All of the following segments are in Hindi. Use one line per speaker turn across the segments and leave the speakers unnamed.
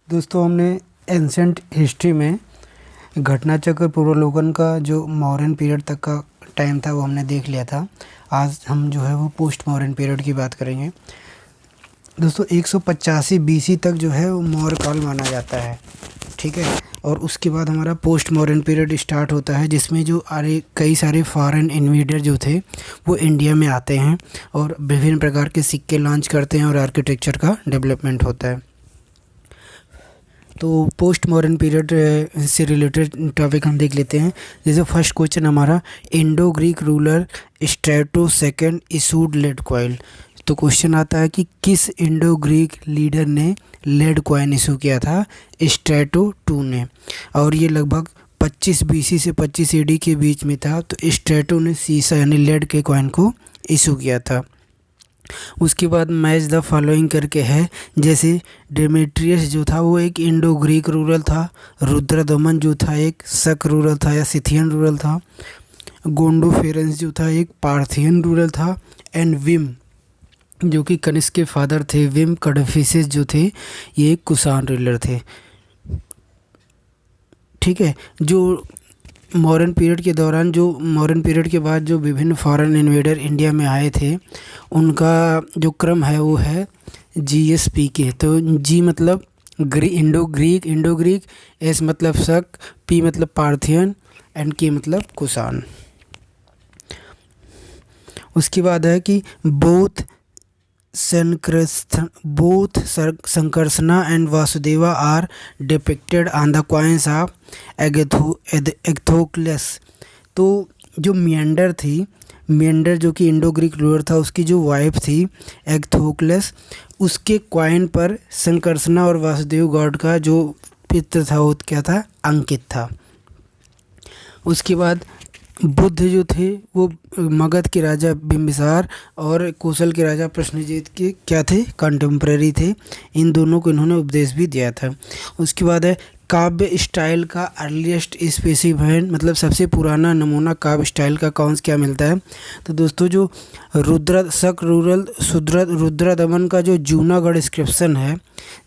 दोस्तों हमने एंशंट हिस्ट्री में घटना चक्र पूर्वावलोकन का जो मौर्यन पीरियड तक का टाइम था वो हमने देख लिया था। आज हम जो है वो पोस्ट मौर्यन पीरियड की बात करेंगे। दोस्तों 185 बीसी तक जो है वो मौर्य काल माना जाता है, ठीक है। और उसके बाद हमारा पोस्ट मॉडर्न पीरियड स्टार्ट होता है, जिसमें जो कई सारे फॉरेन इन्वेडर जो थे वो इंडिया में आते हैं और विभिन्न प्रकार के सिक्के लॉन्च करते हैं और आर्किटेक्चर का डेवलपमेंट होता है। तो पोस्ट मॉडर्न पीरियड से रिलेटेड टॉपिक हम देख लेते हैं। जैसे फर्स्ट क्वेश्चन हमारा, Indo Greek ruler Strato second issued lead coin. तो क्वेश्चन आता है कि किस इंडो ग्रीक लीडर ने लेड कॉइन इशू किया था? स्ट्रैटो टू ने, और ये लगभग 25 बीसी से 25 एडी के बीच में था। तो स्ट्रैटो ने सीसा यानी लेड के कॉइन को इशू किया था। उसके बाद मैच द फॉलोइंग करके है, जैसे डेमेट्रियस जो था वो एक इंडो ग्रीक रूरल था, रुद्रदमन जो था एक शक रूरल था या सिथियन रूरल था, गोंडोफेरेंस जो था एक पार्थियन रूरल था, एंड विम जो कि कनिष्क के फादर थे, विम कड़फिसेस जो थे ये एक कुषाण रूलर थे, ठीक है। जो मॉडर्न पीरियड के दौरान, जो मॉडर्न पीरियड के बाद जो विभिन्न फॉरेन इन्वेडर इंडिया में आए थे, उनका जो क्रम है वो है GSP के। तो जी मतलब इंडो ग्रीक, एस मतलब शक, पी मतलब पार्थियन, एंड के मतलब कुषाण। उसके बाद है कि both Sankarshana and Vasudeva are depicted on the coins of Agathocles. तो जो मियंडर जो कि इंडो ग्रीक रूलर था, उसकी जो वाइफ थी एग्थोक्लेस, उसके कॉइन पर संकर्षणा और वासुदेव गॉड का जो पित्र था वो क्या था? अंकित था। उसके बाद बुद्ध जो थे वो मगध के राजा बिंबिसार और कौशल के राजा प्रश्नजीत के क्या थे? कंटेम्प्रेरी थे। इन दोनों को इन्होंने उपदेश भी दिया था। उसके बाद है काव्य स्टाइल का अर्लीस्ट स्पेसिफाइड, मतलब सबसे पुराना नमूना काव्य स्टाइल का कौन क्या मिलता है? तो दोस्तों जो रुद्रदमन का जो जूनागढ़ इंस्क्रिप्शन है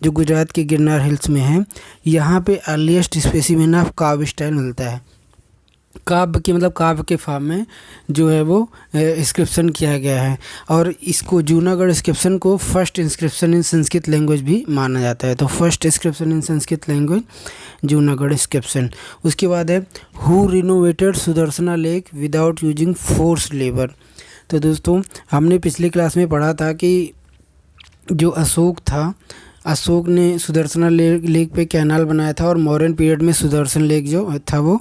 जो गुजरात के गिरनार हिल्स में है, यहाँ पे अर्लीस्ट स्पेसिमेन ऑफ काव्य स्टाइल मिलता है। काव्य के मतलब काव्य के फॉर्म में जो है वो इंस्क्रिप्शन किया गया है, और इसको जूनागढ़ इंस्क्रिप्शन को फर्स्ट इंस्क्रिप्शन इन संस्कृत लैंग्वेज भी माना जाता है। तो फर्स्ट इंस्क्रिप्शन इन संस्कृत लैंग्वेज जूनागढ़ इंस्क्रिप्शन। उसके बाद है who renovated Sudarshana lake without using force labour. तो दोस्तों हमने पिछली क्लास में पढ़ा था कि जो अशोक ने सुदर्शना लेक पे कैनाल बनाया था, और मॉडर्न पीरियड में सुदर्शन लेक जो था वो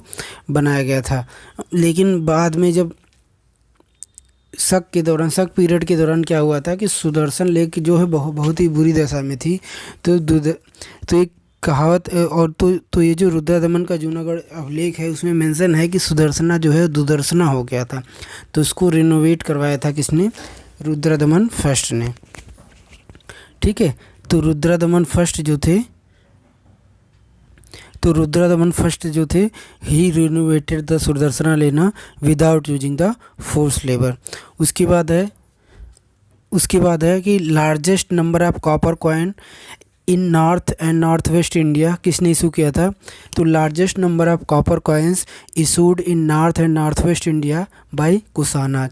बनाया गया था। लेकिन बाद में जब शक पीरियड के दौरान क्या हुआ था कि सुदर्शन लेक जो है बहुत ही बुरी दशा में थी। तो एक कहावत और तो ये जो रुद्रदमन का जूनागढ़ अभिलेख है उसमें मेंशन है कि सुदर्शना जो है दुदर्शना हो गया था। तो उसको रिनोवेट करवाया था किसने? रुद्रदमन फर्स्ट ने, ठीक है। तो रुद्रदमन फर्स्ट जो थे ही रिनोवेटेड द सुदर्शना लेना without using the force labour. उसके बाद है कि largest number of copper coin in north and north west India किसने इशू किया था? तो largest number of copper coins issued in north and north west India by Kushanas.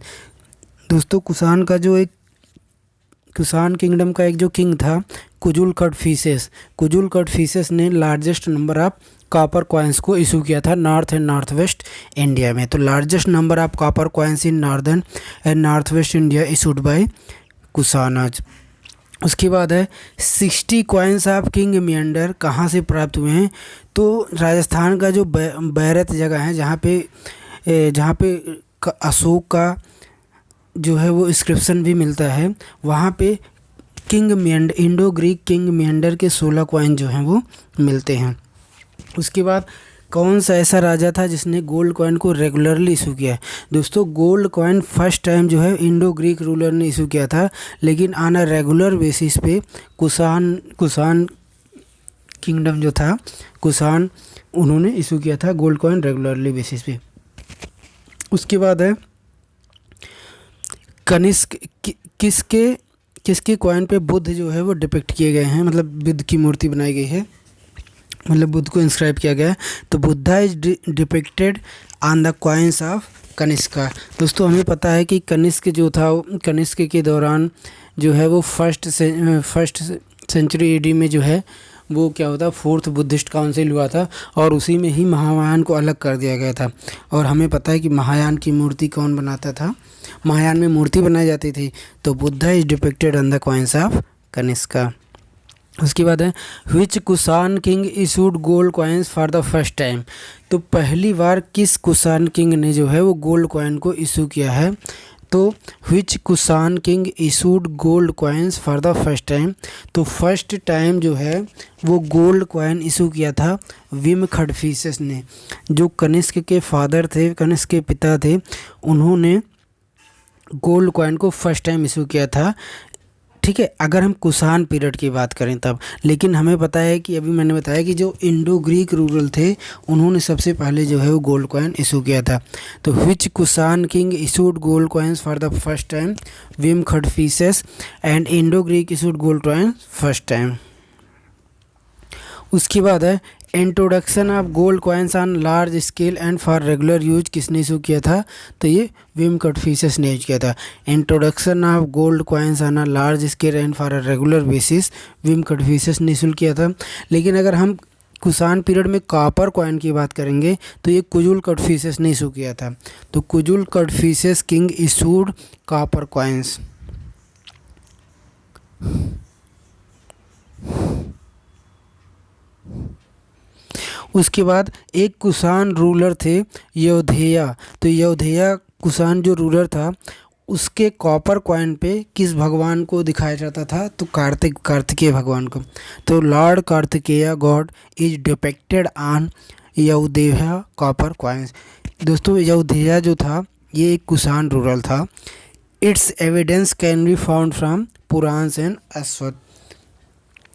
दोस्तों कुषाण किंगडम का एक जो किंग था कुजुल कटफिसेस ने largest number of copper coins को इशू किया था north and north west India में। तो largest number of copper coins in northern and north west India issued by Kushanas. उसके बाद है 60 कॉइन्स ऑफ किंग मियंडर कहाँ से प्राप्त हुए हैं? तो राजस्थान का जो बैरत जगह है जहाँ पे अशोक का जो है वो इंस्क्रिप्शन भी मिलता है, वहाँ पे इंडो ग्रीक किंग मियंडर के 16 कॉइन जो हैं वो मिलते हैं। उसके बाद कौन सा ऐसा राजा था जिसने गोल्ड कॉइन को रेगुलरली इशू किया है? दोस्तों गोल्ड कॉइन फर्स्ट टाइम जो है इंडो ग्रीक रूलर ने इशू किया था, लेकिन ऑन अ रेगुलर बेसिस पे कुषाण किंगडम जो था कुषाण, उन्होंने इशू किया था गोल्ड कॉइन रेगुलरली बेसिस पे। उसके बाद है कनिष्क किसके कॉइन पे बुद्ध जो है वो डिपिक्ट किए गए हैं, मतलब बुद्ध की मूर्ति बनाई गई है? मतलब बुद्ध को इंस्क्राइब किया गया है। तो Buddha is depicted on the coins of Kanishka. दोस्तों हमें पता है कि कनिष्क जो था, कनिष्क के दौरान जो है वो फर्स्ट सेंचुरी एडी में जो है वो क्या होता, फोर्थ बुद्धिस्ट काउंसिल हुआ था और उसी में ही महायान को अलग कर दिया गया था। और हमें पता है कि महायान की मूर्ति कौन बनाता था, महायान में मूर्ति बनाई जाती थी। तो Buddha is depicted on the coins of Kanishka. उसके बाद है which Kushan king issued gold coins for the first time. तो पहली बार किस कुषाण किंग ने जो है वो गोल्ड कॉइन को इशू किया है। तो which Kushan king issued gold coins for the first time. तो फर्स्ट टाइम जो है वो गोल्ड कॉइन इशू किया था विम खडफिसेस ने, जो कनिष्क के फादर थे, कनिष्क के पिता थे, उन्होंने गोल्ड कॉइन को फर्स्ट टाइम इशू किया था। ठीक है, अगर हम कुषाण पीरियड की बात करें तब। लेकिन हमें पता है कि अभी मैंने बताया कि जो इंडो ग्रीक रूरल थे उन्होंने सबसे पहले जो है वो गोल्ड कॉइन इशू किया था। तो which Kushan king issued gold coins for the first time, Vima Kadphises and Indo Greek issued gold coin first time. उसके बाद है introduction of gold coins on large scale and for regular use किसने इशू किया था। तो ये विम खडफिसेस ने यूज किया था। Introduction of gold coins on a large scale and for a regular basis Vima Kadphises ने इशू किया था। लेकिन अगर हम कुषाण पीरियड में कॉपर कॉइन की बात करेंगे तो ये कुजुल कडफिसेस ने इशू किया था। तो Kujula Kadphises king issued copper coins. उसके बाद एक कुषाण रूलर थे यौधेय। तो यौधेय कुषाण जो रूलर था उसके कॉपर कॉइन पे किस भगवान को दिखाया जाता था। तो कार्तिकेय भगवान को। तो Lord Kartikeya God is depicted on Yaudheya copper coins. दोस्तों यौधेय जो था ये एक कुषाण रूरल था। It's evidence can be found from Puranas and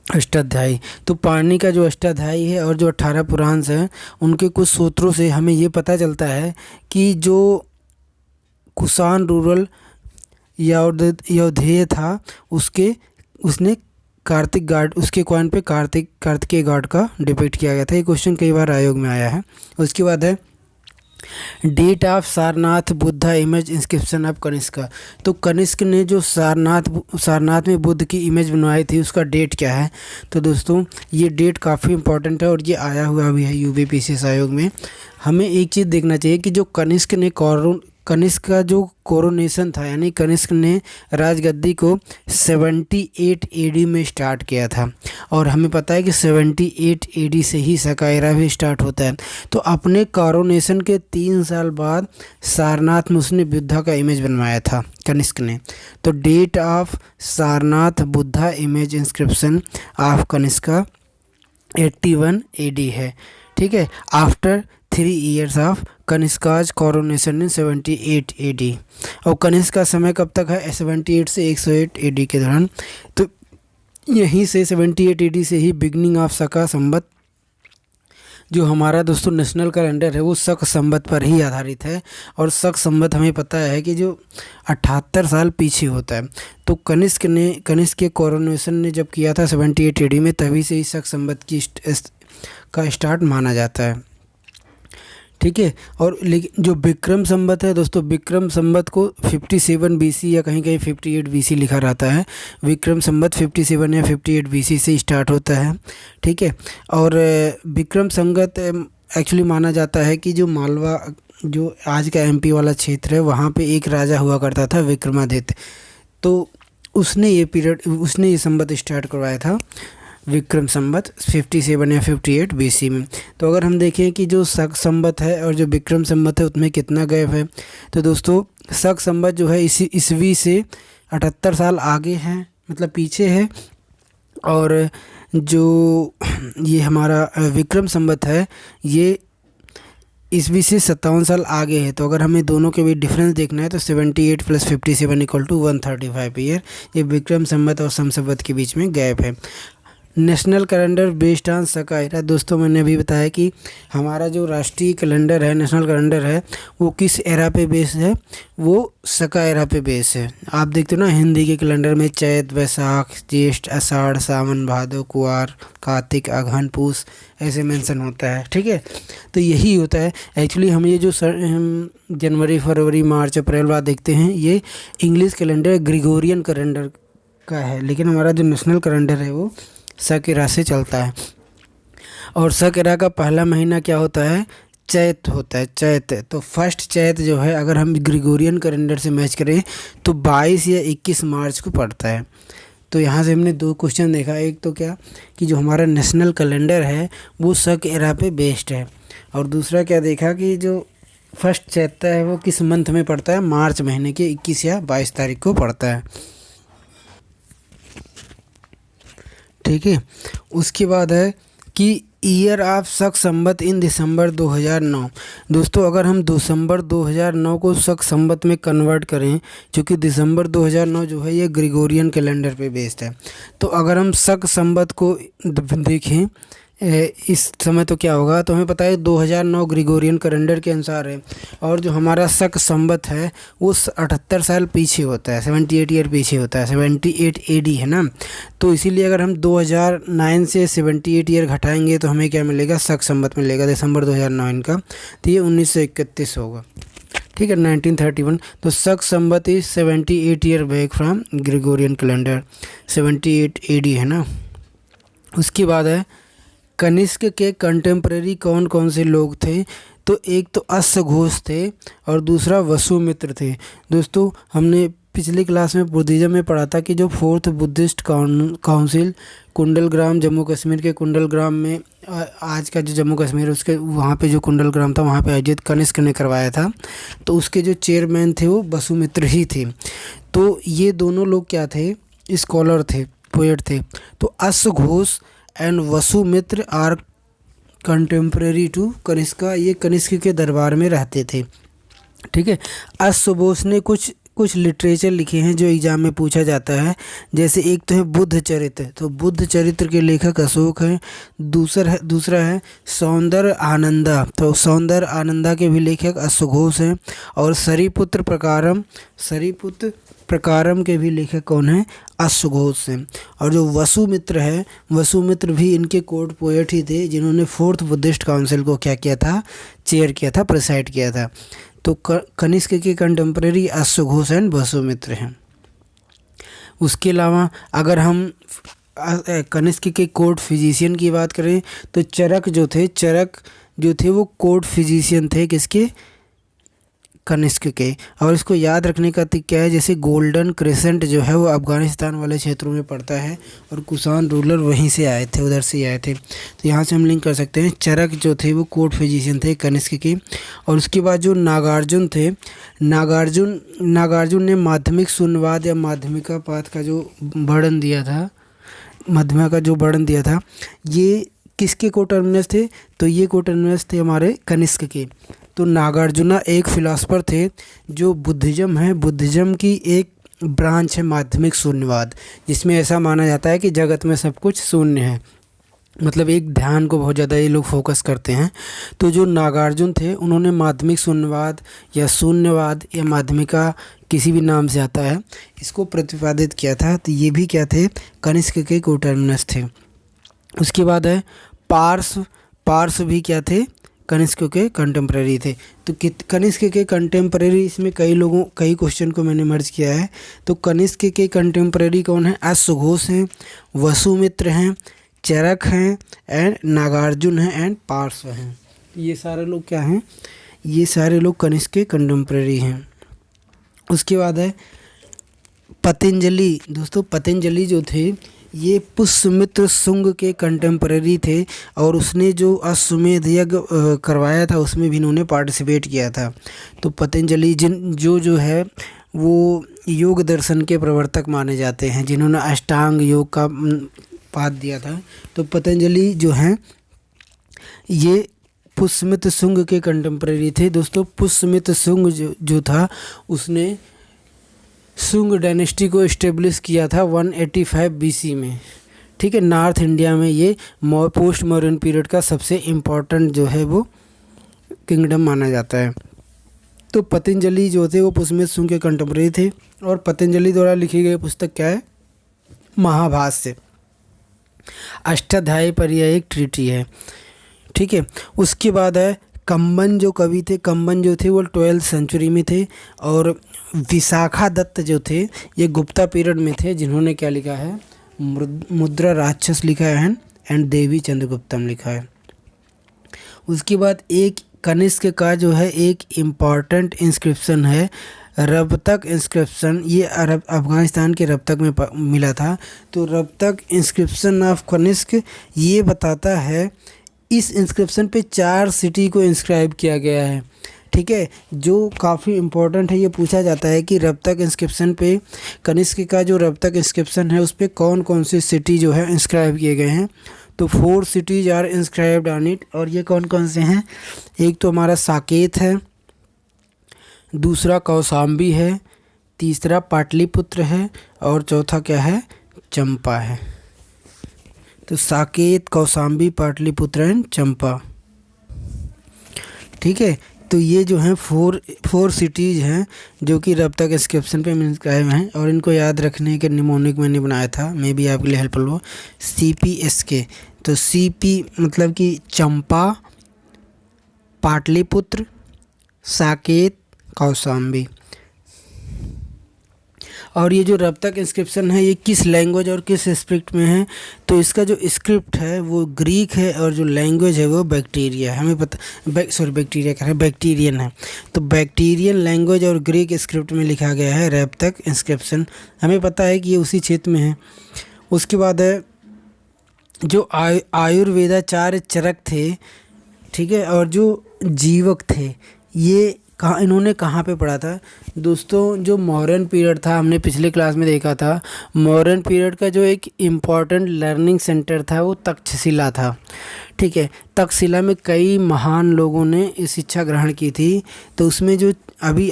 Ashtadhyayi. तो पाणिनि का जो अष्टाध्यायी है और जो 18 पुराण हैं उनके कुछ सूत्रों से हमें ये पता चलता है कि जो कुषाण रूरल यौधेय था उसने कार्तिक गॉड, उसके कॉइन पे कार्तिकेय गॉड का डिपिक्ट किया गया था। ये क्वेश्चन कई बार आयोग में आया है। उसके बाद है date of Sarnath Buddha image inscription of Kanishka. तो कनिष्क ने जो सारनाथ में बुद्ध की इमेज बनवाई थी उसका डेट क्या है। तो दोस्तों ये डेट काफ़ी इंपॉर्टेंट है और ये आया हुआ भी है यूपीपीसीएस आयोग में। हमें एक चीज़ देखना चाहिए कि जो कनिष्क का जो कोरोनेशन था, यानी कनिष्क ने राजगद्दी को 78 एडी में स्टार्ट किया था। और हमें पता है कि 78 एडी से ही शका एरा भी स्टार्ट होता है। तो अपने कोरोनेशन के 3 साल बाद सारनाथ में उसने बुद्धा का इमेज बनवाया था कनिष्क ने। तो date of Sarnath Buddha image inscription of Kanishka 81 AD है। ठीक है, after 3 years of Kanishka's coronation in 78 AD. और कनिष्क का समय कब तक है, 78 से 108 एडी के दौरान। तो यहीं से 78 एडी से ही बिगनिंग ऑफ शका संवत, जो हमारा दोस्तों नेशनल कैलेंडर है वो शक संवत पर ही आधारित है। और शक संवत हमें पता है कि जो 78 साल पीछे होता है। तो कनिष्क के कोरोनेशन ने जब किया था 78 एडी में, तभी से ही शक संवत का स्टार्ट माना जाता है। ठीक है, और लेकिन जो विक्रम संवत है दोस्तों, विक्रम संवत को 57 बीसी या कहीं कहीं 58 बीसी लिखा रहता है। विक्रम संवत 57 या 58 बीसी से स्टार्ट होता है। ठीक है, और विक्रम संवत एक्चुअली माना जाता है कि जो मालवा, जो आज का एमपी वाला क्षेत्र है, वहाँ पे एक राजा हुआ करता था विक्रमादित्य। तो उसने ये संवत स्टार्ट करवाया था, विक्रम संवत 57 या 58 बीसी में। तो अगर हम देखें कि जो शक संवत है और जो विक्रम संवत है उसमें कितना गैप है, तो दोस्तों शक संवत जो है ईस्वी से 78 साल आगे है, मतलब पीछे है। और जो ये हमारा विक्रम संवत है ये ईस्वी से 57 साल आगे है। तो अगर हमें दोनों के बीच डिफरेंस देखना है तो 78 + 57 = 135 ईयर। ये विक्रम संवत और संवत के बीच में गैप है। National calendar based on Shaka era. दोस्तों मैंने अभी बताया कि हमारा जो राष्ट्रीय कैलेंडर है, नेशनल कैलेंडर है, वो किस एरा पे बेस है, वो शका एरा पे बेस है। आप देखते हो ना हिंदी के कैलेंडर में चैत, वैशाख, ज्येष्ठ, आषाढ़, सावन, भादो, कुआर, कार्तिक, अगहन, पूस ऐसे मेंशन होता है। ठीक है, तो यही होता है एक्चुअली। हम ये जो हम जनवरी, फरवरी, मार्च, अप्रैल बाद देखते हैं, ये इंग्लिश कैलेंडर ग्रिगोरियन कैलेंडर का है, लेकिन हमारा जो नेशनल कैलेंडर है वो शक एरा से चलता है। और शक एरा का पहला महीना क्या होता है? चैत होता है, चैत। तो फर्स्ट चैत जो है अगर हम ग्रिगोरियन कैलेंडर से मैच करें तो 22 या 21 मार्च को पड़ता है। तो यहाँ से हमने दो क्वेश्चन देखा, एक तो क्या कि जो हमारा नेशनल कैलेंडर है वो शक एरा पे बेस्ड है, और दूसरा क्या देखा कि जो फर्स्ट चैत है वो किस मंथ में पड़ता है? मार्च महीने के 21 या 22 तारीख को पड़ता है। ठीक है, उसके बाद है कि ईयर ऑफ शक संवत इन दिसंबर 2009। दोस्तों अगर हम दिसंबर 2009 को शक संवत में कन्वर्ट करें, क्योंकि दिसंबर 2009 जो है ये ग्रिगोरियन कैलेंडर पे बेस्ड है, तो अगर हम शक संवत को देखें इस समय तो क्या होगा? तो हमें पता है 2009 ग्रिगोरियन कैलेंडर के अनुसार है, और जो हमारा शक संवत है वो 78 साल पीछे होता है, 78 ईयर पीछे होता है, 78 एडी है ना। तो इसीलिए अगर हम 2009 से 78 ईयर घटाएंगे तो हमें क्या मिलेगा? शक संवत मिलेगा दिसंबर 2009 का, तो ये 1931 होगा। ठीक है, 1931। तो Shaka Samvat is 78 year back from Gregorian calendar, 78 AD है ना। उसके बाद है कनिष्क के कंटेम्प्रेरी कौन कौन से लोग थे? तो एक तो अश्वघोष थे और दूसरा वसुमित्र थे। दोस्तों हमने पिछली क्लास में बुद्धिज्म में पढ़ा था कि जो fourth Buddhist council Kundalgram, Jammu Kashmir के कुंडलग्राम में, आज का जो जम्मू कश्मीर है उसके वहाँ पे जो कुंडलग्राम था वहाँ पे आयोजित कनिष्क ने करवाया था, तो उसके जो चेयरमैन थे वो वसुमित्र ही थे। तो ये दोनों लोग क्या थे? स्कॉलर थे, पोएट थे। तो अश्वघोष and Vasumitra are contemporary to Kanishka, ये कनिष्क के दरबार में रहते थे। ठीक है, अश्वघोष ने कुछ लिटरेचर लिखे हैं जो एग्जाम में पूछा जाता है, जैसे एक तो है बुद्ध चरित्र, तो बुद्ध चरित्र के लेखक अशोक हैं। दूसरा है सौंदर्य आनंदा, तो सौंदर्य आनंदा के भी लेखक अश्वघोष हैं। और सरीपुत्र प्रकारम के भी लेखक कौन हैं? अश्वघोष हैं। और जो वसुमित्र है, वसुमित्र भी इनके कोर्ट पोएट ही थे, जिन्होंने फोर्थ बुद्धिस्ट काउंसिल को क्या किया था? चेयर किया था, प्रिसाइड किया था। तो कनिष्क के कंटेम्प्रेरी अश्वघोष एंड वसुमित्र हैं। उसके अलावा अगर हम कनिष्क के कोर्ट फिजिशियन की बात करें तो चरक जो थे वो कोर्ट फिजिशियन थे, किसके? कनिष्क के। और इसको याद रखने का तरीका है, जैसे गोल्डन क्रेसेंट जो है वो अफ़गानिस्तान वाले क्षेत्रों में पड़ता है और कुषाण रूलर वहीं से आए थे, उधर से आए थे। तो यहाँ से हम लिंक कर सकते हैं, चरक जो थे वो कोर्ट फिजिशियन थे कनिष्क के। और उसके बाद जो नागार्जुन थे, नागार्जुन ने माध्यमिक शून्यवाद या माध्यमिका पाठ का जो वर्णन दिया था, मध्यमा का जो वर्णन दिया था, ये किसके कोटर्मिनस थे? तो ये कोटर्मिनस थे हमारे कनिष्क के। तो नागार्जुना एक फिलासफर थे जो बुद्धिज्म की एक ब्रांच है माध्यमिक शून्यवाद, जिसमें ऐसा माना जाता है कि जगत में सब कुछ शून्य है, मतलब एक ध्यान को बहुत ज़्यादा ये लोग फोकस करते हैं। तो जो नागार्जुन थे उन्होंने माध्यमिक शून्यवाद या शून्यवाद या माध्यमिका किसी भी नाम से आता है, इसको प्रतिपादित किया था। तो ये भी क्या थे? कनिष्क के कोटर्मिनस थे। उसके बाद है पार्स भी क्या थे? कनिष्क के कंटेम्प्रेरी थे। तो कनिष्क के कंटेम्प्रेरी, इसमें कई क्वेश्चन को मैंने मर्ज किया है। तो कनिष्क के कंटेम्प्रेरी कौन है? अश्वघोष हैं, वसुमित्र हैं, चरक हैं एंड नागार्जुन हैं एंड पार्श्व हैं। ये सारे लोग क्या हैं? ये सारे लोग कनिष्क के कंटेम्प्रेरी हैं। उसके बाद है पतंजलि। दोस्तों पतंजलि जो थे ये पुष्यमित्र शुंग के कंटेम्प्रेरी थे, और उसने जो अश्वमेध यज्ञ करवाया था उसमें भी इन्होंने पार्टिसिपेट किया था। तो पतंजलि जो है वो योग दर्शन के प्रवर्तक माने जाते हैं, जिन्होंने अष्टांग योग का पाठ दिया था। तो पतंजलि जो हैं ये पुष्यमित्र शुंग के कंटेम्प्रेरी थे। दोस्तों पुष्यमित्र शुंग जो था उसने शुंग डायनेस्टी को इस्टेब्लिश किया था 185 BC में। ठीक है, नॉर्थ इंडिया में ये पोस्ट मॉडर्न पीरियड का सबसे इम्पोर्टेंट जो है वो किंगडम माना जाता है। तो पतंजलि जो थे वो पुष्यमित्र शुंग के कंटेम्प्रेरी थे और पतंजलि द्वारा लिखी गई पुस्तक क्या है? महाभाष्य। अष्टाध्यायी पर यह एक ट्रीटी है। ठीक है, उसके बाद है कंबन जो कवि थे, कंबन जो थे वो 12th सेंचुरी में थे और विशाखा दत्त जो थे ये गुप्ता पीरियड में थे, जिन्होंने क्या लिखा है? मुद्रा राक्षस लिखा है एंड देवी चंद्रगुप्तम लिखा है। उसके बाद एक कनिष्क का जो है एक इम्पॉर्टेंट इंस्क्रिप्शन है, रबतक इंस्क्रिप्शन। ये अफगानिस्तान के रबतक में मिला था। तो रबतक इंस्क्रिप्शन ऑफ कनिष्क ये बताता है, इस इंस्क्रिप्शन पे 4 सिटी को इंस्क्राइब किया गया है। ठीक है, जो काफ़ी इम्पोर्टेंट है। ये पूछा जाता है कि रबतक इंस्क्रिप्शन पे, कनिष्क का जो रबतक इंस्क्रिप्शन है उस पर कौन कौन से सिटी जो है इंस्क्राइब किए गए हैं। तो 4 cities are inscribed on it. और ये कौन कौन से हैं? एक तो हमारा साकेत है, दूसरा कौशाम्बी है, तीसरा पाटलिपुत्र है और चौथा क्या है? चंपा है। तो साकेत, कौशाम्बी, पाटलिपुत्र एंड चंपा। ठीक है, तो ये जो हैं 4 सिटीज़ हैं जो कि रबतक इंस्क्रिप्शन पे इंस्क्राइब हैं और इनको याद रखने के निमोनिक मैंने बनाया था, मे भी आपके लिए हेल्पफुल हो। CPSK। तो CP मतलब कि चंपा, पाटलिपुत्र, साकेत, कौशाम्बी। और ये जो रबतक इंस्क्रिप्शन है ये किस लैंग्वेज और किस स्क्रिप्ट में है? तो इसका जो स्क्रिप्ट है वो ग्रीक है और जो लैंग्वेज है वो बैक्टीरिया है। हमें पता, बैक्टीरिया कह रहे हैं, बैक्टीरियन है। तो बैक्टीरियन लैंग्वेज और ग्रीक स्क्रिप्ट में लिखा गया है रबतक इंस्क्रिप्शन। हमें पता है कि ये उसी क्षेत्र में है। उसके बाद है जो आयुर्वेदाचार्य चरक थे, ठीक है, और जो जीवक थे, ये इन्होंने कहाँ पे पढ़ा था? दोस्तों, जो मौर्यन पीरियड था, हमने पिछले क्लास में देखा था, मौर्यन पीरियड का जो एक इम्पॉर्टेंट लर्निंग सेंटर था वो तक्षशिला था। ठीक है, तक्षशिला में कई महान लोगों ने शिक्षा ग्रहण की थी। तो उसमें जो अभी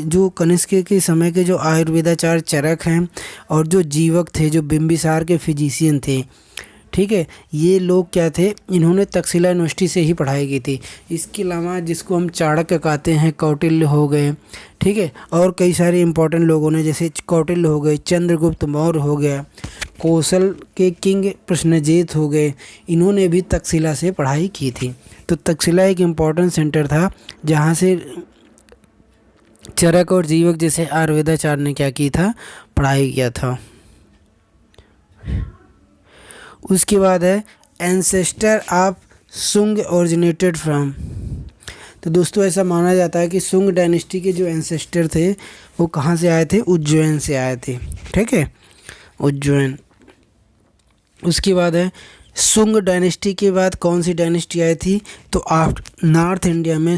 जो कनिष्क के समय के जो आयुर्वेदाचार्य चरक हैं और जो जीवक थे, जो बिंबिसार के फिजिशियन थे, ठीक है, ये लोग क्या थे? इन्होंने तक्षशिला यूनिवर्सिटी से ही पढ़ाई की थी। इसके अलावा जिसको हम चाणक्य कहते हैं, कौटिल्य हो गए, ठीक है, और कई सारे इंपॉर्टेंट लोगों ने, जैसे कौटिल्य हो गए, चंद्रगुप्त मौर्य हो गया, कौशल के किंग प्रश्नजीत हो गए, इन्होंने भी तक्षशिला से पढ़ाई की थी। तो तक्षशिला एक इम्पॉर्टेंट सेंटर था जहाँ से चरक और जीवक जैसे आयुर्वेदाचार्य ने क्या की था? पढ़ाई किया था। उसके बाद है ancestor of Shunga originated from. तो दोस्तों, ऐसा माना जाता है कि शुंग डायनेस्टी के जो एंसेस्टर थे वो कहाँ से आए थे? उज्जैन से आए थे। ठीक है, उज्जैन। उसके बाद है शुंग डायनेस्टी के बाद कौन सी डायनेस्टी आई थी? तो नॉर्थ इंडिया में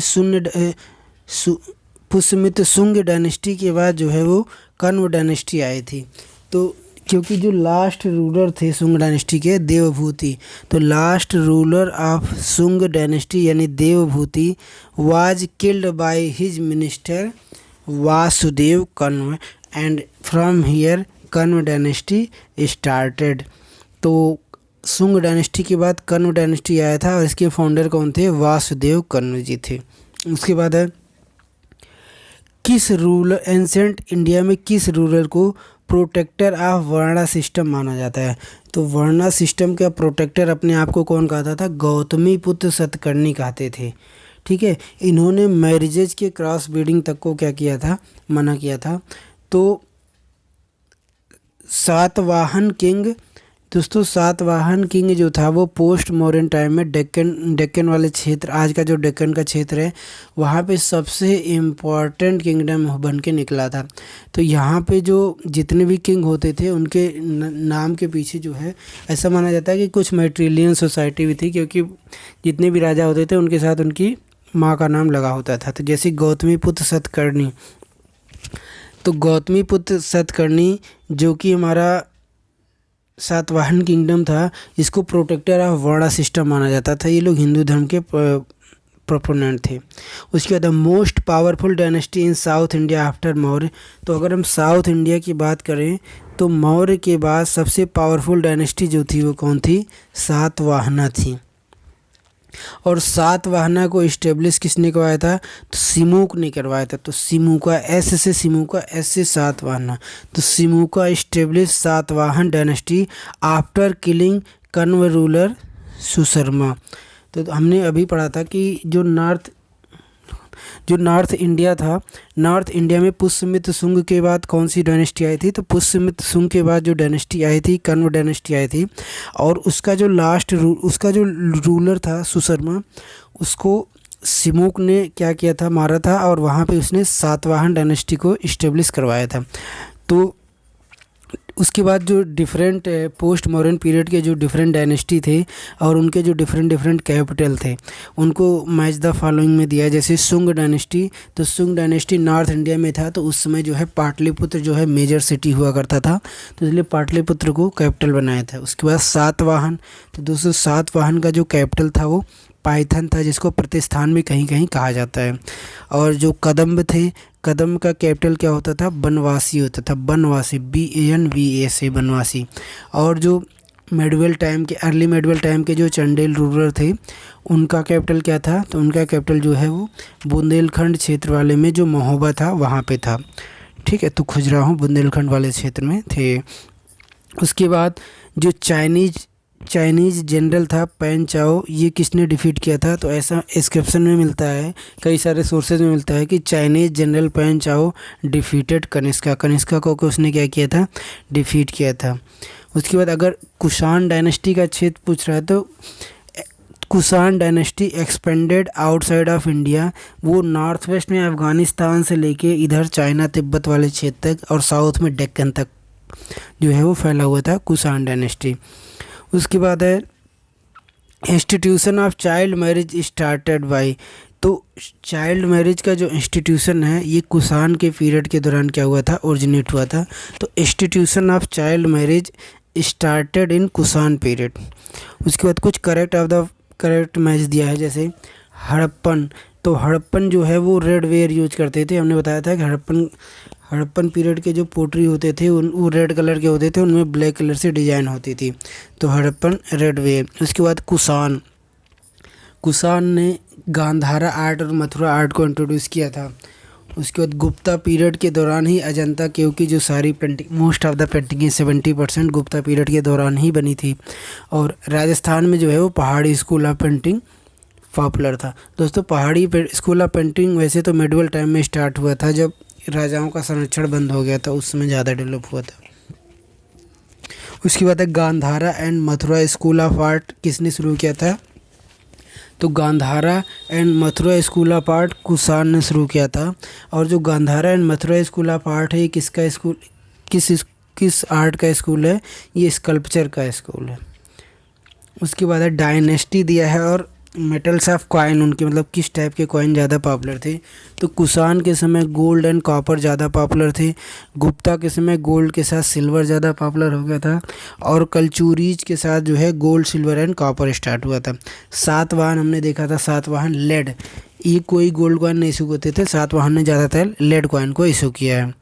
पुष्यमित्र शुंग डायनेस्टी के बाद जो है वो कण्व डायनेस्टी आई थी। तो क्योंकि जो लास्ट रूलर थे शुंग डायनेस्टी के, देवभूति, तो last ruler of Shunga dynasty यानी Devabhuti was killed by his minister Vasudeva Kanva and from here Kanva dynasty started. तो शुंग डायनेस्टी के बाद कण्व डायनेस्टी आया था और इसके फाउंडर कौन थे? वासुदेव कण्व जी थे। उसके बाद है किस रूलर, एंसेंट इंडिया में किस रूलर को प्रोटेक्टर ऑफ वर्णा सिस्टम माना जाता है? तो वर्णा सिस्टम का प्रोटेक्टर अपने आप को कौन कहता था? गौतमी पुत्र सतकर्णी कहते थे। ठीक है, इन्होंने मैरिजेज के क्रॉस ब्रीडिंग तक को क्या किया था? मना किया था। तो सातवाहन किंग, दोस्तों सातवाहन किंग जो था वो पोस्ट मॉडर्न टाइम में डेक्कन वाले क्षेत्र, आज का जो डेक्कन का क्षेत्र है, वहाँ पे सबसे इम्पॉर्टेंट किंगडम बन के निकला था। तो यहाँ पे जो जितने भी किंग होते थे उनके नाम के पीछे जो है, ऐसा माना जाता है कि कुछ मैट्रिलियन सोसाइटी भी थी, क्योंकि जितने भी राजा होते थे उनके साथ उनकी माँ का नाम लगा होता था। तो जैसे गौतमी पुत्र सतकर्णी, तो गौतमी पुत्र सतकर्णी जो कि हमारा सातवाहन किंगडम था, इसको प्रोटेक्टर ऑफ वर्णा सिस्टम माना जाता था। ये लोग हिंदू धर्म के प्रोपोनेंट थे। उसके बाद most powerful dynasty in south India after Maurya. तो अगर हम साउथ इंडिया की बात करें तो मौर्य के बाद सबसे पावरफुल डायनेस्टी जो थी वो कौन थी? सातवाहना थी। और सातवाहना को इस्टेब्लिश किसने करवाया था? तो सिमुक ने करवाया था। तो सिमुका, एस से सिमुका, एस से सातवाहना। तो Simuka establish Satavahana dynasty after killing Kanva ruler Susharma. तो हमने अभी पढ़ा था कि जो नॉर्थ इंडिया था, नॉर्थ इंडिया में पुष्यमित्र शुंग के बाद कौन सी डायनेस्टी आई थी? तो पुष्यमित्र शुंग के बाद जो डायनेस्टी आई थी कण्व डायनेस्टी आई थी। और उसका जो उसका जो रूलर था सुशर्मा, उसको सिमुक ने क्या किया था? मारा था। और वहाँ पे उसने सातवाहन डायनेस्टी को इस्टेब्लिश करवाया था। तो उसके बाद जो डिफरेंट पोस्ट मॉडर्न पीरियड के जो डिफरेंट डायनेस्टी थे और उनके जो डिफरेंट कैपिटल थे उनको मैच द फॉलोइंग में दिया। जैसे शुंग डायनेस्टी, तो शुंग डायनेस्टी नॉर्थ इंडिया में था, तो उस समय जो है पाटलिपुत्र जो है मेजर सिटी हुआ करता था, तो इसलिए पाटलिपुत्र को कैपिटल बनाया था। उसके बाद सातवाहन, तो दोस्तों सातवाहन का जो कैपिटल था वो पाइथन था, जिसको प्रतिष्ठान भी कहीं कहीं कहा जाता है। और जो कदम्ब थे, कदम्ब का कैपिटल क्या होता था? बनवासी होता था, बनवासी, BANVAC, बनवासी। और जो मेडिवल टाइम के, अर्ली मेडिवल टाइम के जो चंडेल रूलर थे उनका कैपिटल क्या था? तो उनका कैपिटल जो है वो बुंदेलखंड क्षेत्र वाले में जो महोबा था वहाँ पे था। ठीक है, तो खुजराहो बुंदेलखंड वाले क्षेत्र में थे। उसके बाद जो चाइनीज़ जनरल था पेन चाओ, ये किसने डिफीट किया था? तो ऐसा इंस्क्रिप्शन में मिलता है, कई सारे सोर्सेज में मिलता है कि चाइनीज़ जनरल पेन चाओ डिफीटेड कनिष्का को उसने क्या किया था? डिफीट किया था। उसके बाद अगर कुषाण डायनेस्टी का क्षेत्र पूछ रहा है तो Kushan dynasty expanded outside of India, वो नॉर्थ वेस्ट में अफ़गानिस्तान से लेके इधर चाइना तिब्बत वाले क्षेत्र तक और साउथ में डेक्कन तक जो है वो फैला हुआ था कुषाण डायनेस्टी। उसके बाद है institution of child marriage started by. तो चाइल्ड मैरिज का जो इंस्टीट्यूशन है ये कुषाण के पीरियड के दौरान क्या हुआ था? ओरिजिनेट हुआ था। तो institution of child marriage started in Kushan period. उसके बाद कुछ करेक्ट मैच दिया है, जैसे हड़प्पन। तो हड़प्पन जो है वो रेड वेयर यूज करते थे। हमने बताया था कि हड़प्पन पीरियड के जो पोट्री होते थे वो रेड कलर के होते थे, उनमें ब्लैक कलर से डिजाइन होती थी। तो हड़प्पन रेड वेयर। उसके बाद कुषाण ने गांधारा आर्ट और मथुरा आर्ट को इंट्रोड्यूस किया था। उसके बाद गुप्ता पीरियड के दौरान ही अजंता केव की जो सारी painting, most of the painting 70% Gupta period के दौरान ही बनी थी। और राजस्थान में जो है वो पहाड़ी स्कूल ऑफ पेंटिंग पॉपुलर था। दोस्तों पहाड़ी स्कूल ऑफ पेंटिंग वैसे तो मिडिवल टाइम में स्टार्ट हुआ था, जब राजाओं का संरक्षण बंद हो गया था, उस समय ज़्यादा डेवलप हुआ था। उसके बाद है Gandhara and Mathura school of art किसने शुरू किया था? तो Gandhara and Mathura school of art Kushan ने शुरू किया था। और जो Gandhara and Mathura school of art है, किसका स्कूल, किस आर्ट का स्कूल है? ये स्कल्पचर का स्कूल है। उसके बाद है डायनेस्टी दिया है और मेटल्स ऑफ कॉइन, उनके मतलब किस टाइप के कॉइन ज़्यादा पॉपुलर थे। तो कुषाण के समय गोल्ड एंड कॉपर ज़्यादा पॉपुलर थे। गुप्ता के समय गोल्ड के साथ सिल्वर ज़्यादा पॉपुलर हो गया था। और कलचुरीज के साथ जो है gold, silver and copper start हुआ था। सातवाहन हमने देखा था, सातवाहन लेड, ये कोई गोल्ड कॉइन नहीं इशू करते थे, सातवाहन ने ज़्यादातर लेड कॉइन को इशू किया है।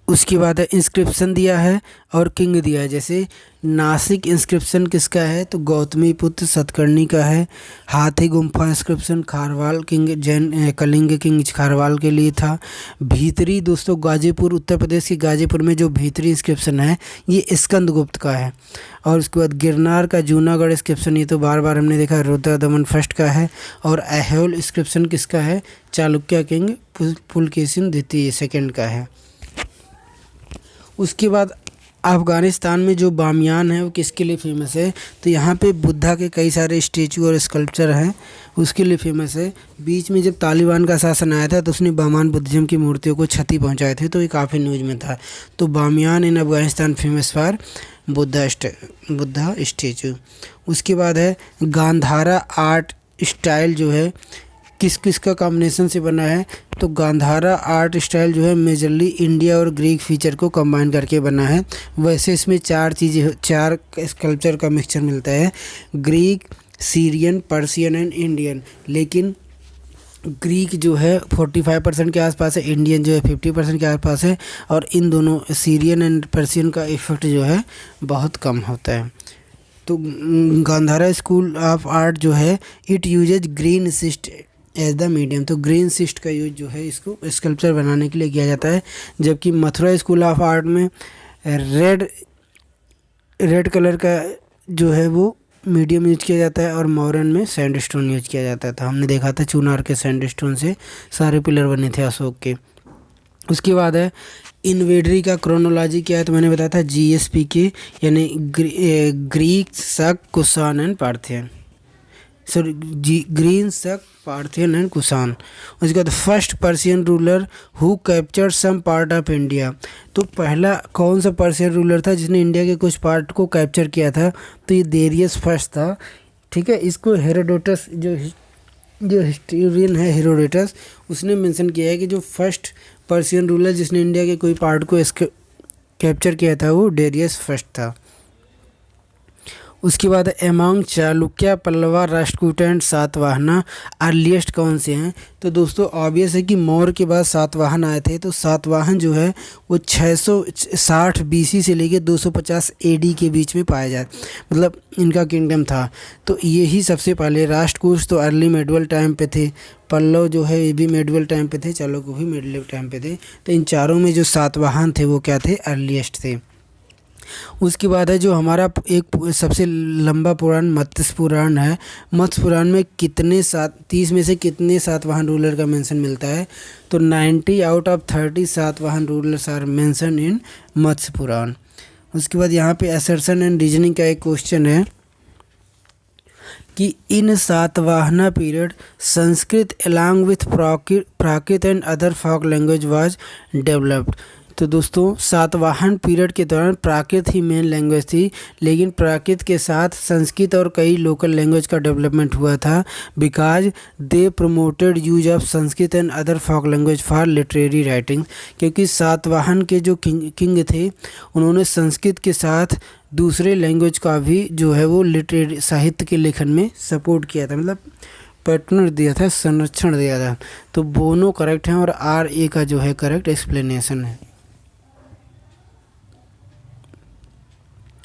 उसके बाद है इंस्क्रिप्शन दिया है और किंग दिया है। जैसे नासिक इंस्क्रिप्शन किसका है? तो गौतमी पुत्र सतकर्णी का है। Hathi Gumpha inscription Kharavela king, Jain Kalinga king Kharavela के लिए था। भीतरी दोस्तों गाजीपुर, उत्तर प्रदेश के गाजीपुर में जो भीतरी इंस्क्रिप्शन है ये स्कंदगुप्त का है। और उसके बाद गिरनार का जूनागढ़ इंस्क्रिप्शन, ये तो बार बार हमने देखा, रुद्रदमन फर्स्ट का है। और ऐहोल इंस्क्रिप्शन किसका है? चालुक्य किंग पुलकेशिन द्वितीय सेकंड का है। उसके बाद अफ़गानिस्तान में जो बामियान है वो किसके लिए फेमस है? तो यहाँ पे बुद्धा के कई सारे स्टेचू और स्कल्पचर हैं, उसके लिए फेमस है। बीच में जब तालिबान का शासन आया था तो उसने बामान बुद्धिज़्म की मूर्तियों को क्षति पहुँचाए थे, तो ये काफ़ी न्यूज़ में था। तो Bamiyan in Afghanistan famous for Buddha statue. उसके बाद है गांधारा आर्ट स्टाइल जो है किस किस का कॉम्बिनेशन से बना है, तो गांधारा आर्ट स्टाइल जो है मेजरली इंडिया और ग्रीक फीचर को कंबाइन करके बना है। वैसे इसमें चार स्कल्पचर का मिक्सचर मिलता है, Greek, Syrian, Persian and Indian. लेकिन ग्रीक जो है 45% के आसपास है, इंडियन जो है 50% के आसपास है, और इन दोनों सीरियन एंड पर्शियन का इफेक्ट जो है बहुत कम होता है। तो गांधारा स्कूल ऑफ आर्ट जो है it uses green schist as the medium, तो ग्रीन सिस्ट का यूज जो है इसको स्कल्पचर बनाने के लिए किया जाता है। जबकि मथुरा स्कूल ऑफ आर्ट में रेड कलर का जो है वो मीडियम यूज किया जाता है, और मॉडर्न में सैंडस्टोन यूज किया जाता था। हमने देखा था चुनार के सैंडस्टोन से सारे पिलर बने थे अशोक के। उसके बाद है इन्वेडरी का क्रोनोलॉजी क्या है, तो मैंने बताया था GSP के, यानी Greek, Shaka, Kushan and Parthian, sorry green, Shaka, Parthian and Kushan. उसके बाद first Persian ruler who capture some part of India, तो पहला कौन सा पर्शियन रूलर था जिसने इंडिया के कुछ पार्ट को कैप्चर किया था, तो ये डेरियस फर्स्ट था। ठीक है, इसको हेरोडोटस जो हिस्टोरियन है हेरोडोटस, उसने मेंशन किया है कि जो फर्स्ट पर्शियन रूलर जिसने इंडिया के कोई पार्ट को कैप्चर किया था वो डेरियस फर्स्ट था। उसके बाद among Chalukya, Pallava, Rashtrakuta and Satavahana earliest कौन से हैं, तो दोस्तों ऑब्वियस है कि मौर्य के बाद सातवाहन आए थे। तो सातवाहन जो है वो 660 BC से लेके 250 AD के बीच में पाया जाए, मतलब इनका किंगडम था। तो यही सबसे पहले, राष्ट्रकूट तो अर्ली मेडुअल टाइम पे थे, पल्लव जो है ये भी मेडुअल टाइम पे थे, चालुक्य भी मेडुअल टाइम पे थे। तो इन चारों में जो सातवाहन थे वो क्या थे, अर्लीस्ट थे। उसके बाद है जो हमारा एक सबसे लंबा पुराण मत्स्य पुराण है। मत्स्य पुराण में 30 में से कितने सातवाहन रूलर का मेंशन मिलता है, तो 90 out of 30 Satavahana rulers are mention in Matsya Purana. उसके बाद यहाँ पे असर्शन एंड रीजनिंग का एक क्वेश्चन है कि in Satavahana period Sanskrit along with Prakrit and other folk language was developed, तो दोस्तों सातवाहन पीरियड के दौरान प्राकृत ही मेन लैंग्वेज थी, लेकिन प्राकृत के साथ संस्कृत और कई लोकल लैंग्वेज का डेवलपमेंट हुआ था, because they promoted use of Sanskrit and other folk language for literary writing, क्योंकि सातवाहन के जो किंग थे उन्होंने संस्कृत के साथ दूसरे लैंग्वेज का भी जो है वो लिटरेरी साहित्य के लेखन में सपोर्ट किया था, मतलब पैटर्न दिया था, संरक्षण दिया था। तो दोनों करेक्ट हैं और RA का जो है करेक्ट एक्सप्लेनेशन है।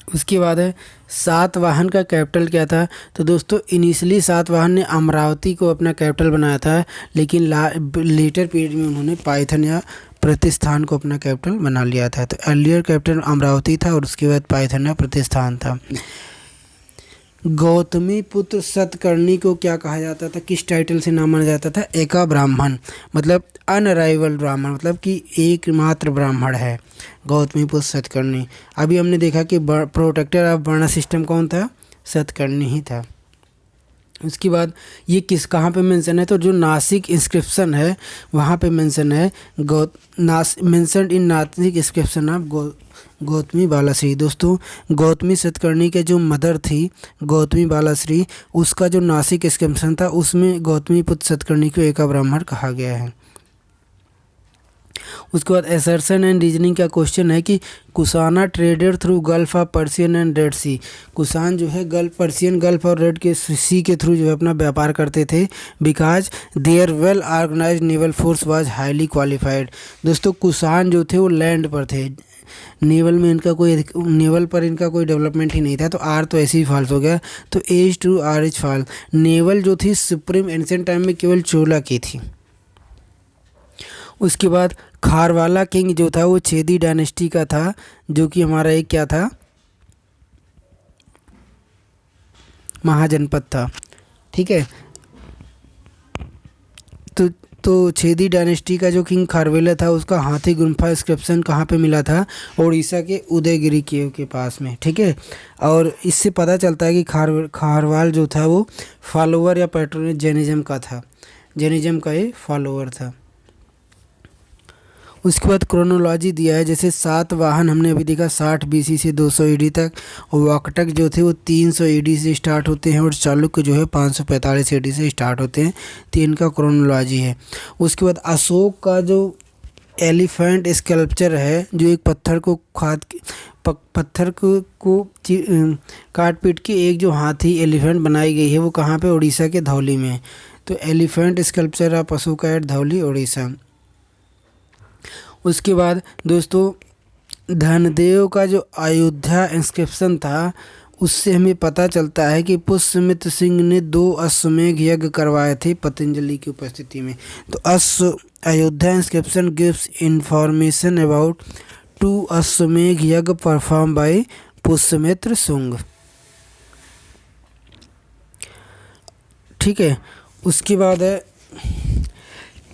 उसके बाद है सातवाहन का कैपिटल क्या था, तो दोस्तों इनिशियली सातवाहन ने अमरावती को अपना कैपिटल बनाया था, लेकिन लेटर पीरियड में उन्होंने पाइथन या प्रतिष्ठान को अपना कैपिटल बना लिया था। तो अर्लियर कैपिटल अमरावती था और उसके बाद पाइथन या प्रतिष्ठान था। गौतमी पुत्र सतकर्णी को क्या कहा जाता था, किस टाइटल से नाम माना जाता था, एका ब्राह्मण, मतलब अनराइवल ब्राह्मण, मतलब कि एकमात्र ब्राह्मण है गौतमी पुत्र सतकर्णी। अभी हमने देखा कि प्रोटेक्टर ऑफ वर्ण सिस्टम कौन था, सतकर्णी ही था। उसके बाद ये कहाँ पे मेंशन है, तो जो नासिक इंस्क्रिप्शन है वहाँ पे मेंशन है, mentioned in Nashik inscription of Gautami Balashri. दोस्तों गौतमी सतकर्णी के जो मदर थी गौतमी बालाश्री, उसका जो नासिक इंस्क्रिप्शन था उसमें गौतमी पुत्र सतकर्णी को एका ब्राह्मण कहा गया है। उसके बाद असर्शन एंड रीजनिंग का क्वेश्चन है कि Kushana traded through gulf of Persian and red sea, Kushan जो है पर्शियन गल्फ और रेड के सी के थ्रू जो है अपना व्यापार करते थे, because their well organised naval force was highly qualified. दोस्तों कुषाण जो थे वो लैंड पर थे, नेवल पर इनका कोई डेवलपमेंट ही नहीं था, तो आर तो ऐसे ही फॉल्स हो गया, तो as to R is false. Naval जो थी सुप्रीम एंशिएंट टाइम में केवल चोला की थी। उसके बाद खारवाला किंग जो था वो छेदी डायनेस्टी का था, जो कि हमारा एक क्या था, महाजनपद था। ठीक है, तो छेदी डायनेस्टी का जो किंग खारवेला था उसका हाथी गुम्फा इंस्क्रिप्शन कहाँ पे मिला था, उड़ीसा के उदयगिरी के पास में। ठीक है, और इससे पता चलता है कि खारवाल जो था वो फॉलोअर या पैट्रोन जैनिज्म का था, जैनिज्म का ये फॉलोअर था। उसके बाद क्रोनोलॉजी दिया है, जैसे सातवाहन हमने अभी देखा 60 BC से 200 AD तक, और वाकटक जो थे वो 300 AD से स्टार्ट होते हैं, और चालुक्य जो है 545 AD से स्टार्ट होते हैं। तो इनका क्रोनोलॉजी है। उसके बाद अशोक का जो एलिफेंट स्कल्पचर है, जो एक पत्थर को काट पीट के एक जो हाथी एलिफेंट बनाई गई है, वो कहाँ पे, उड़ीसा के धौली में है। तो elephant sculpture of Ashoka at Dhauli, Orissa. उसके बाद दोस्तों धनदेव का जो अयोध्या इंस्क्रिप्शन था, उससे हमें पता चलता है कि पुष्यमित्र सिंह ने 2 अश्वमेध यज्ञ करवाए थे पतंजलि की उपस्थिति में। तो Ayodhya inscription gives information about 2 अश्वमेध यज्ञ परफॉर्म बाय पुष्यमित्र सिंह। ठीक है। उसके बाद है,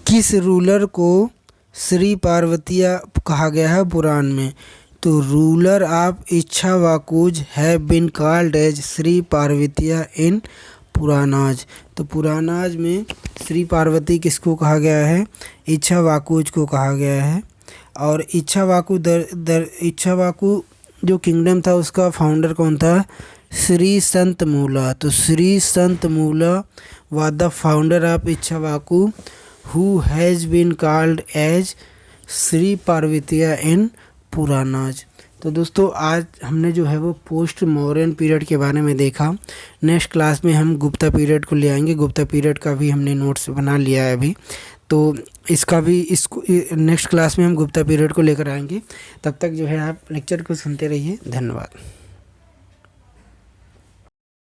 किस रूलर को श्री पार्वतिया कहा गया है पुराण में? तो ruler of Ikshvakus have been called as Shri Parvatiya in Puranas. तो पुराणाज में श्री पार्वती किसको कहा गया है? इच्छावाकुज को कहा गया है। और इच्छावाकु जो किंगडम था उसका फाउंडर कौन था? श्री संत मूला। तो श्री संत मूला was the founder of Ichhawaku, who has been called as Shri Parvatiya in Puranas. तो दोस्तों आज हमने जो है वो पोस्ट मौर्यन पीरियड के बारे में देखा। नेक्स्ट क्लास में हम गुप्ता पीरियड को ले आएंगे। गुप्ता पीरियड का भी हमने नोट्स बना लिया है अभी, तो इसको नेक्स्ट क्लास में हम गुप्ता पीरियड को लेकर आएंगे। तब तक जो है आप लेक्चर को सुनते रहिए। धन्यवाद।